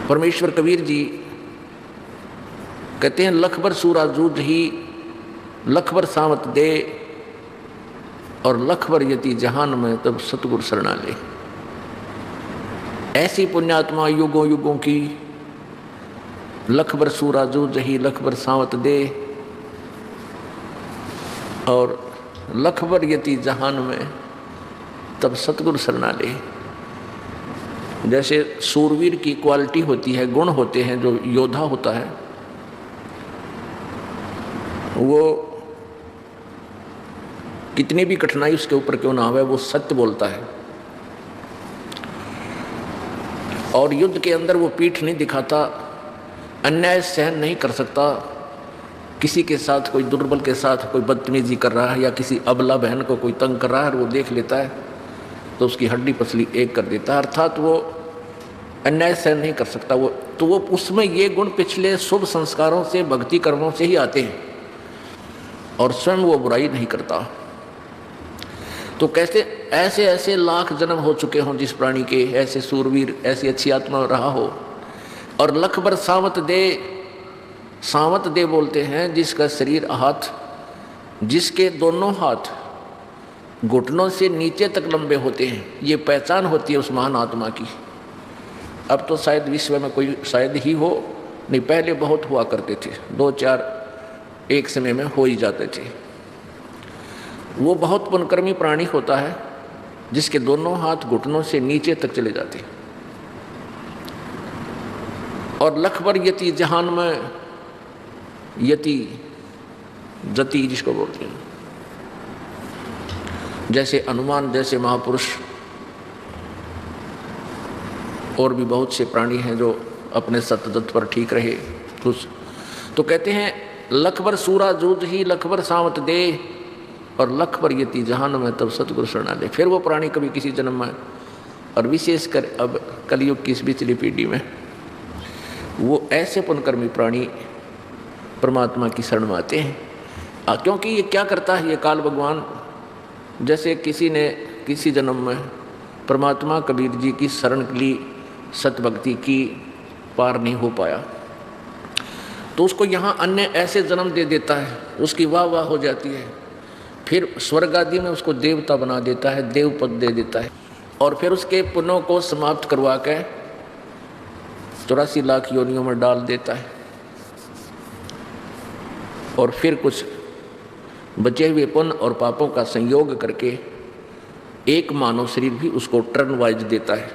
परमेश्वर कबीर जी कहते हैं, लख भर सूरा जूझ ही लख भर सावत दे, और लख भर यति जहान में तब सतगुरु शरणा ले। ऐसी पुण्यात्मा युगों युगों की, लख भर सूरा जूझ ही लख भर सावत दे, और लख भर यति जहान में तब सतगुरु शरणा ले। जैसे सूरवीर की क्वालिटी होती है, गुण होते हैं, जो योद्धा होता है वो कितनी भी कठिनाई उसके ऊपर क्यों ना आवे, वो सत्य बोलता है और युद्ध के अंदर वो पीठ नहीं दिखाता, अन्याय सहन नहीं कर सकता। किसी के साथ, कोई दुर्बल के साथ कोई बदतमीजी कर रहा है या किसी अबला बहन को कोई तंग कर रहा है और वो देख लेता है तो उसकी हड्डी पसली एक कर देता है, अर्थात वो अन्याय सहन नहीं कर सकता। वो उसमें ये गुण पिछले शुभ संस्कारों से, भक्ति कर्मों से ही आते हैं और स्वयं वो बुराई नहीं करता। तो कैसे ऐसे ऐसे लाख जन्म हो चुके हों जिस प्राणी के, ऐसे सूरवीर, ऐसी अच्छी आत्मा रहा हो, और लख भर सावत दे। सावत दे बोलते हैं जिसका शरीर हाथ, जिसके दोनों हाथ घुटनों से नीचे तक लंबे होते हैं, ये पहचान होती है उस महान आत्मा की। अब तो शायद विश्व में कोई शायद ही हो, नहीं पहले बहुत हुआ करते थे, 2-4 एक समय में हो ही जाते थे। वो बहुत पुण्यकर्मी प्राणी होता है जिसके दोनों हाथ घुटनों से नीचे तक चले जाते हैं। और लख भर यति जहान में, यति जति जिसको बोलते हैं, जैसे हनुमान जैसे महापुरुष और भी बहुत से प्राणी हैं जो अपने सतदत्त पर ठीक रहे खुश। तो कहते हैं लख भर सूरा जूझ ही लख भर सावत दे, और लख भर यति जहान में तब सतगुरु शरणा ले। फिर वो प्राणी कभी किसी जन्म में, और विशेषकर अब कलयुग की इस पिछली पीढ़ी में, वो ऐसे पुण्यकर्मी प्राणी परमात्मा की शरण में आते हैं। क्योंकि ये क्या करता है, ये काल भगवान, जैसे किसी ने किसी जन्म में परमात्मा कबीर जी की शरण ली, सतभक्ति की, पार नहीं हो पाया, तो उसको यहाँ अन्य ऐसे जन्म दे देता है, उसकी वाह वाह हो जाती है। फिर स्वर्ग आदि में उसको देवता बना देता है, देव पद दे देता है, और फिर उसके पुण्यों को समाप्त करवा के 84 लाख योनियों में डाल देता है। और फिर कुछ बचे हुए पुण्य और पापों का संयोग करके एक मानव शरीर भी उसको टर्न वाइज देता है।